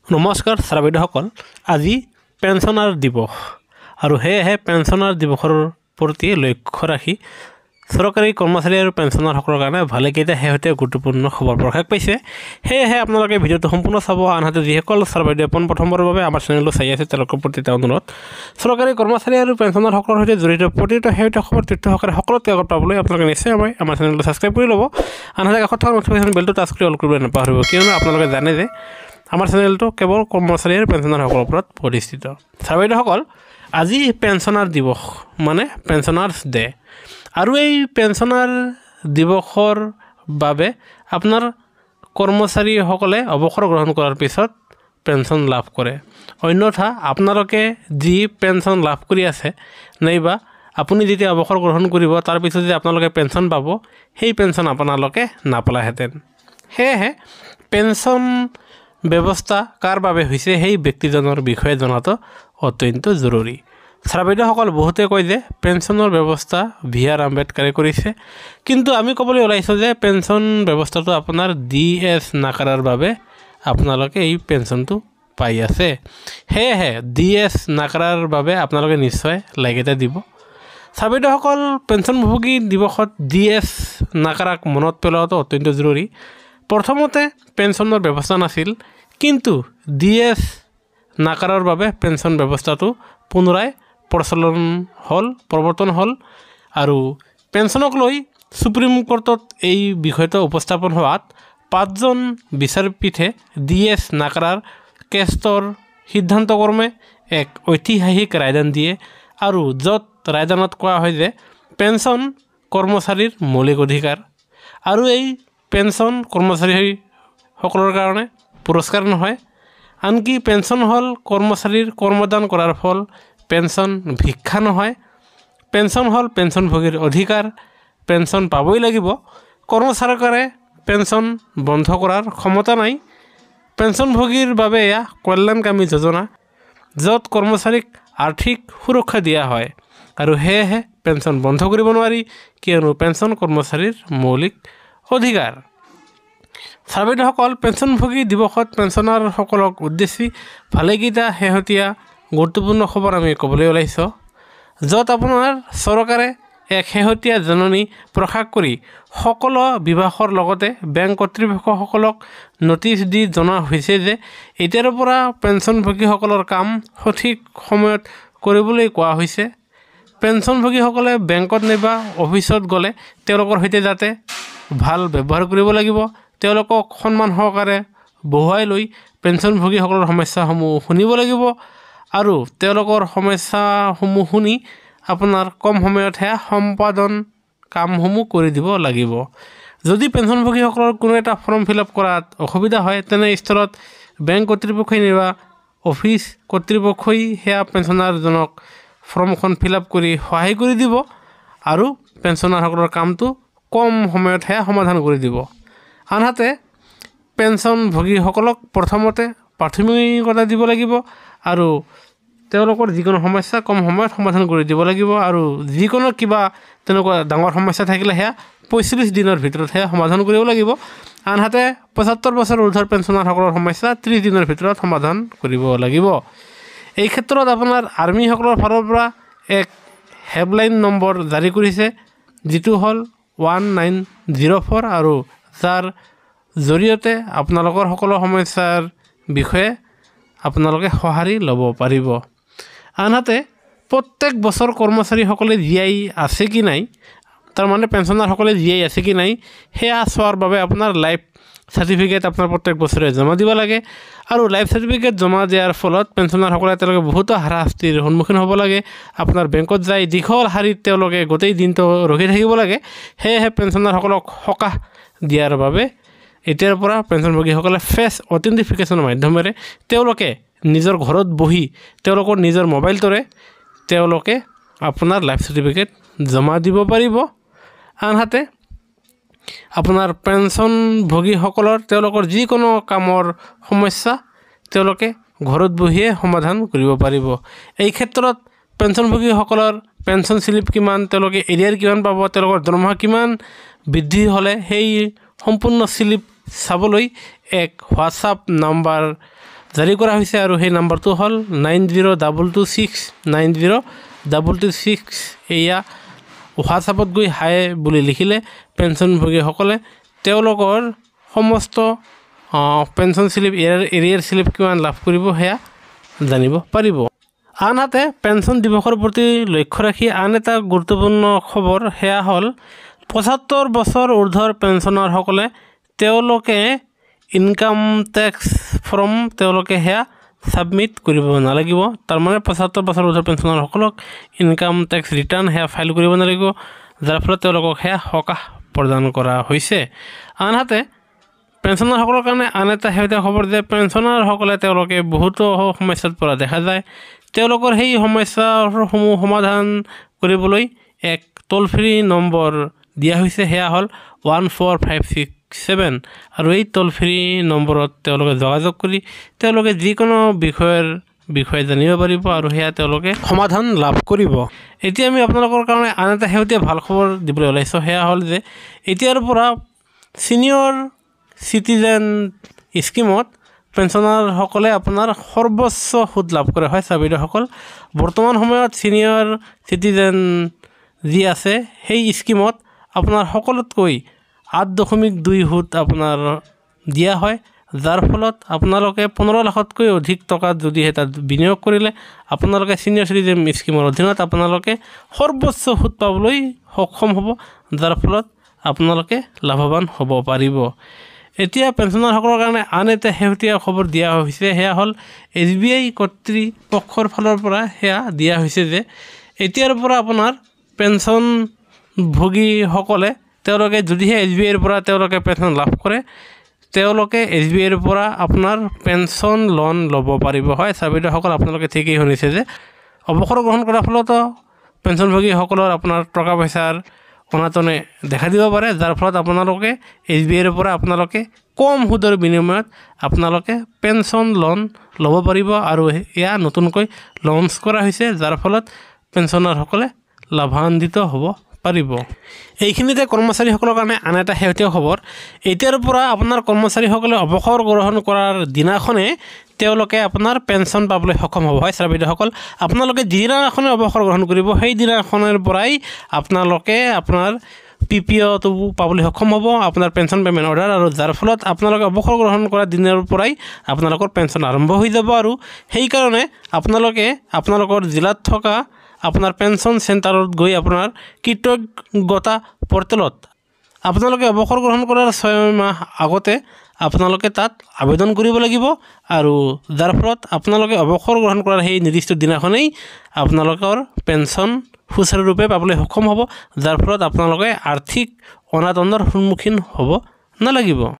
নমস্কাৰ শ্ৰোতাসকল আজি পেঞ্চনাৰ দিৱস আৰু হেহে পেঞ্চনাৰ দিৱসৰ প্ৰতি লক্ষ্য ৰাখি চৰকাৰী কৰ্মচাৰী আৰু পেঞ্চনাৰসকলৰ কাৰণে ভালেকেইটা হেহতীয়া গুৰুত্বপূৰ্ণ খবৰ প্ৰকাশ পাইছে হেহে আপোনালোকে ভিডিঅ'টো সম্পূৰ্ণ চাব আনহাতে যিসকল শ্ৰোতাই প্ৰথমবাৰৰ বাবে আমাৰ চেনেলটো চাই আছে তেওঁলোকৰ প্ৰতি অনুৰোধ চৰকাৰী কৰ্মচাৰী আৰু পেঞ্চনাৰসকলৰ সৈতে জড়িত প্ৰতিটো হেহতীয়া খবৰ তথ্যসকলে সকলোতে আগত পাবলৈ আপোনালোকে নিশ্চয় আমাৰ চেনেলটো ছাবস্ক্ৰাইব কৰি ল'ব আনহাতে কাষত থকা নটিফিকেশ্যন বেলটো টাচ কৰি অল কৰিব নাপাহৰিব কিয়নো আপোনালোকে জানে যে আমাৰ চেনেলটো কেৱল কৰ্মচাৰী আৰু পেঞ্চনাৰসকলৰ ওপৰত প্ৰতিষ্ঠিত শ্ৰোতাসকল আজি পেঞ্চনাৰ দিৱস মানে পেঞ্চনাৰ্ছ ডে আৰু এই পেঞ্চনাৰ দিৱসৰ বাবে আপোনাৰ কৰ্মচাৰীসকলে অৱসৰ গ্ৰহণ কৰাৰ পিছত পেঞ্চন লাভ কৰে অন্যথা আপোনালোকে যি পেঞ্চন লাভ কৰি আছে নাইবা আপুনি যেতিয়া অৱসৰ গ্ৰহণ কৰিব তাৰ পিছত যে আপোনালোকে পেঞ্চন পাব সেই পেঞ্চন আপোনালোকে নাপালাহেঁতেন হেহে পেঞ্চন ব্যৱস্থা কাৰ বাবে হৈছে সেই ব্যক্তিজনৰ বিষয়ে জনাটো অত্যন্ত জৰুৰী শ্ৰোতাসকল বহুতে কয় যে পেঞ্চনৰ ব্যৱস্থা ভি.আৰ. আম্বেদকাৰে কৰিছে কিন্তু আমি ক'বলৈ ওলাইছোঁ যে পেঞ্চন ব্যৱস্থাটো আপোনাৰ ডি.এছ. নাকাৰাৰ বাবে আপোনালোকে এই পেঞ্চনটো পাই আছে হেহে ডি.এছ. নাকাৰাৰ বাবে আপোনালোকে নিশ্চয় লাইক এটা দিব শ্ৰোতাসকল পেঞ্চনভোগী দিৱসত ডি.এছ. নাকাৰাক মনত পেলোৱাটো অত্যন্ত জৰুৰী প্ৰথমতে পেঞ্চনৰ ব্যৱস্থা নাছিল কিন্তু ডি.এছ. নাকাৰাৰ বাবে পেঞ্চন ব্যৱস্থাটো পুনৰাই প্ৰৱৰ্তন হ'ল আৰু পেঞ্চনক লৈ সুপ্ৰিম কোৰ্টত এই বিষয়টো উপস্থাপন হোৱাত 5জন বিচাৰপীঠে ডি.এছ. নাকাৰাৰ কেছৰ সিদ্ধান্তক্ৰমে এক ঐতিহাসিক ৰায়দান দিয়ে আৰু য'ত ৰায়দানত কোৱা হয় যে পেঞ্চন কৰ্মচাৰীৰ মৌলিক অধিকাৰ আৰু এই পেঞ্চন কৰ্মচাৰীসকলৰ কাৰণে পুৰস্কাৰ নহয় আনকি পেঞ্চন হ'ল কৰ্মচাৰীৰ কৰ্মদান কৰাৰ ফল পেঞ্চন ভিক্ষা নহয় পেঞ্চন হ'ল পেঞ্চনভোগীৰ অধিকাৰ পেঞ্চন পাবই লাগিব কৰ্মচাৰীৰে পেঞ্চন বন্ধ কৰাৰ ক্ষমতা নাই পেঞ্চনভোগীৰ বাবে এয়া কল্যাণকামী যোজনা য'ত কৰ্মচাৰীক আৰ্থিক সুৰক্ষা দিয়া হয় আৰু হেহে পেঞ্চন বন্ধ কৰিব নোৱাৰি কিয়নো পেঞ্চন কৰ্মচাৰীৰ মৌলিক অধিকাৰ শ্ৰোতাসকল পেঞ্চনভোগী দিৱসত পেঞ্চনাৰসকলক উদ্দেশ্যি ভালেকেইটা শেহতীয়া গুৰুত্বপূৰ্ণ খবৰ আমি ক'বলৈ ওলাইছোঁ য'ত আপোনাৰ চৰকাৰে এক শেহতীয়া জাননী প্ৰকাশ কৰি সকলো বিভাগৰ লগতে বেংক কৰ্তৃপক্ষসকলক নটিচ দি জনোৱা হৈছে যে এতিয়াৰ পৰা পেঞ্চনভোগীসকলৰ কাম সঠিক সময়ত কৰিবলৈ কোৱা হৈছে পেঞ্চনভোগীসকলে বেংকত নাইবা অফিচত গ'লে তেওঁলোকৰ সৈতে যাতে ভাল ব্যৱহাৰ কৰিব লাগিব তেওঁলোকক সন্মান সহকাৰে বহুৱাই লৈ পেঞ্চনভোগীসকলৰ সমস্যাসমূহ শুনিব লাগিব আৰু তেওঁলোকৰ সমস্যাসমূহ শুনি আপোনাৰ কম সময়তহে সম্পাদন কামসমূহ কৰি দিব লাগিব যদি পেঞ্চনভোগীসকলৰ কোনো এটা ফৰ্ম ফিল আপ কৰাত অসুবিধা হয় তেনে স্থলত বেংক কৰ্তৃপক্ষই নাইবা অফিচ কৰ্তৃপক্ষই সেয়া পেঞ্চনাৰজনক ফৰ্মখন ফিল আপ কৰি সহায় কৰি দিব আৰু পেঞ্চনাৰসকলৰ কামটো কম সময়তহে সমাধান কৰি দিব আনহাতে পেঞ্চনভোগীসকলক প্ৰথমতে প্ৰাথমিকতা দিব লাগিব আৰু তেওঁলোকৰ যিকোনো সমস্যা কম সময়ত সমাধান কৰি দিব লাগিব আৰু যিকোনো কিবা তেনেকুৱা ডাঙৰ সমস্যা থাকিলে সেয়া 45 দিনৰ ভিতৰতহে সমাধান কৰিব লাগিব আনহাতে 75 বছৰ ঊৰ্ধৰ পেঞ্চনাৰসকলৰ সমস্যা 30 দিনৰ ভিতৰত সমাধান কৰিব লাগিব এই ক্ষেত্ৰত আপোনাৰ আৰ্মিসকলৰ ফালৰ পৰা এক হেল্পলাইন নম্বৰ জাৰি কৰিছে যিটো হ'ল 1904 আৰু যাৰ জৰিয়তে আপোনালোকৰ সকলো সমস্যাৰ বিষয়ে আপোনালোকে সঁহাৰি ল'ব পাৰিব আনহাতে প্ৰত্যেক বছৰ কৰ্মচাৰীসকলে জীয়াই আছে কি নাই তাৰমানে পেঞ্চনাৰসকলে জীয়াই আছে কি নাই সেয়া চোৱাৰ বাবে আপোনাৰ লাইফ চাৰ্টিফিকেট আপোনাৰ প্ৰত্যেক বছৰে জমা দিব লাগে আৰু লাইফ চাৰ্টিফিকেট জমা দিয়াৰ ফলত পেঞ্চনাৰসকলে তেওঁলোকে বহুতো হাৰাশাস্তিৰ সন্মুখীন হ'ব লাগে আপোনাৰ বেংকত যাই দীঘল শাৰীত তেওঁলোকে গোটেই দিনটো ৰখি থাকিব লাগে সেয়েহে পেঞ্চনাৰসকলক সকাহ দিয়াৰ বাবে এতিয়াৰ পৰা পেঞ্চনভোগীসকলে ফেচ অথেণ্টিফিকেশ্যনৰ মাধ্যমেৰে তেওঁলোকে নিজৰ ঘৰত বহি তেওঁলোকৰ নিজৰ মোবাইলটোৰে তেওঁলোকে আপোনাৰ লাইফ চাৰ্টিফিকেট জমা দিব পাৰিব আনহাতে আপোনাৰ পেঞ্চনভোগীসকলৰ তেওঁলোকৰ যিকোনো কামৰ সমস্যা তেওঁলোকে ঘৰত বহিয়ে সমাধান কৰিব পাৰিব এই ক্ষেত্ৰত পেঞ্চনভোগীসকলৰ পেঞ্চন স্লিপ কিমান তেওঁলোকে এৰিয়াৰ কিমান পাব তেওঁলোকৰ দৰমহা কিমান বৃদ্ধি হ'লে সেই সম্পূৰ্ণ স্লিপ চাবলৈ এক হোৱাটছআপ নাম্বাৰ জাৰি কৰা হৈছে আৰু সেই নম্বৰটো হ'ল 9022690226। এয়া হোৱাটছআপত গৈ হাই বুলি লিখিলে পেঞ্চনভোগীসকলে তেওঁলোকৰ সমস্ত পেঞ্চন স্লিপ এৰিয়াৰ স্লিপ কিমান লাভ কৰিব সেয়া জানিব পাৰিব। আনহাতে পেঞ্চন দিৱসৰ প্ৰতি লক্ষ্য ৰাখি আন এটা গুৰুত্বপূৰ্ণ খবৰ সেয়া হ'ল ৭৫ বছৰ ঊৰ্ধৰ পেঞ্চনাৰসকলে তেওঁলোকে ইনকাম টেক্স ফৰ্ম তেওঁলোকে সেয়া ছাবমিট কৰিব নালাগিব। তাৰমানে ৭৫ বছৰ ঊৰ্ধৰ পেঞ্চনাৰসকলক ইনকাম টেক্স ৰিটাৰ্ণ সেয়া ফাইল কৰিব নালাগিব, যাৰ ফলত তেওঁলোকক সেয়া সকাহ প্ৰদান কৰা হৈছে। আনহাতে পেঞ্চনাৰসকলৰ কাৰণে আন এটা শেহতীয়া খবৰ যে পেঞ্চনাৰসকলে তেওঁলোকে বহুতো সমস্যাত পৰা দেখা যায়। তেওঁলোকৰ সেই সমস্যাসমূহ সমাধান কৰিবলৈ এক টোল ফ্ৰী নম্বৰ দিয়া হৈছে, সেয়া হ'ল 14567 আৰু এই টোল ফ্ৰী নম্বৰত তেওঁলোকে যোগাযোগ কৰি তেওঁলোকে যিকোনো বিষয়ে জানিব পাৰিব আৰু সেয়া তেওঁলোকে সমাধান লাভ কৰিব। এতিয়া আমি আপোনালোকৰ কাৰণে আন এটা শেহতীয়া ভাল খবৰ দিবলৈ ওলাইছোঁ, সেয়া হ'ল যে এতিয়াৰ পৰা ছিনিয়ৰ চিটিজেন স্কিমত পেঞ্চনাৰসকলে আপোনাৰ সৰ্বোচ্চ সুদ লাভ কৰে। হয় চাবিদসকল, বৰ্তমান সময়ত ছিনিয়ৰ চিটিজেন যি আছে সেই স্কিমত আপোনাৰ সকলোতকৈ 8.2 সুদ আপোনাৰ দিয়া হয়, যাৰ ফলত আপোনালোকে 15 লাখতকৈ অধিক টকাত যদি তাত বিনিয়োগ কৰিলে আপোনালোকে ছিনিয়ৰ চিটিজেন স্কিমৰ অধীনত আপোনালোকে সৰ্বোচ্চ সুদ পাবলৈ সক্ষম হ'ব, যাৰ ফলত আপোনালোকে লাভৱান হ'ব পাৰিব। এতিয়া পেঞ্চনাৰসকলৰ কাৰণে আন এটা শেহতীয়া খবৰ দিয়া হৈছে, সেয়া হ'ল SBI কৰ্তৃপক্ষৰ ফালৰ পৰা সেয়া দিয়া হৈছে যে এতিয়াৰ পৰা আপোনাৰ পেঞ্চনভোগীসকলে তেওঁলোকে যদিহে SBIৰ পৰা তেওঁলোকে পেঞ্চন লাভ কৰে তেওঁলোকে SBIৰ পৰা আপোনাৰ পেঞ্চন লোন ল'ব পাৰিব। হয় চাবিদসকল, আপোনালোকে ঠিকেই শুনিছে যে অৱসৰ গ্ৰহণ কৰাৰ ফলতো পেঞ্চনভোগীসকলৰ আপোনাৰ টকা পইচাৰ অনাটনে দেখা দিব পাৰে, যাৰ ফলত আপোনালোকে SBIৰ পৰা আপোনালোকে কম সুদৰ বিনিময়ত আপোনালোকে পেঞ্চন লোন ল'ব পাৰিব আৰু এয়া নতুনকৈ লঞ্চ কৰা হৈছে, যাৰ ফলত পেঞ্চনাৰসকলে লাভান্বিত হ'ব পাৰিব। এইখিনিতে কৰ্মচাৰীসকলৰ কাৰণে আন এটা শেহতীয়া খবৰ, এতিয়াৰ পৰা আপোনাৰ কৰ্মচাৰীসকলে অৱসৰ গ্ৰহণ কৰাৰ দিনাখনে তেওঁলোকে আপোনাৰ পেঞ্চন পাবলৈ সক্ষম হ'ব। হয় চাবিদসকল, আপোনালোকে যিদিনাখনে অৱসৰ গ্ৰহণ কৰিব সেই দিনাখনৰ পৰাই আপোনালোকে আপোনাৰ PPOটো পাবলৈ সক্ষম হ'ব, আপোনাৰ পেঞ্চন পে'মেণ্ট অৰ্ডাৰ, আৰু যাৰ ফলত আপোনালোকে অৱসৰ গ্ৰহণ কৰা দিনৰ পৰাই আপোনালোকৰ পেঞ্চন আৰম্ভ হৈ যাব। আৰু সেইকাৰণে আপোনালোকে আপোনালোকৰ জিলাত থকা আপোনাৰ পেঞ্চন চেণ্টাৰত গৈ আপোনাৰ কৃতজ্ঞতা পৰ্টেলত আপোনালোকে অৱসৰ গ্ৰহণ কৰাৰ 6 মাহ আগতে আপোনালোকে তাত আবেদন কৰিব লাগিব, আৰু যাৰ ফলত আপোনালোকে অৱসৰ গ্ৰহণ কৰাৰ সেই নিৰ্দিষ্ট দিনাখনেই আপোনালোকৰ পেঞ্চন সুচাৰুৰূপে পাবলৈ সক্ষম হ'ব, যাৰ ফলত আপোনালোকে আৰ্থিক অনাটনৰ সন্মুখীন হ'ব নালাগিব।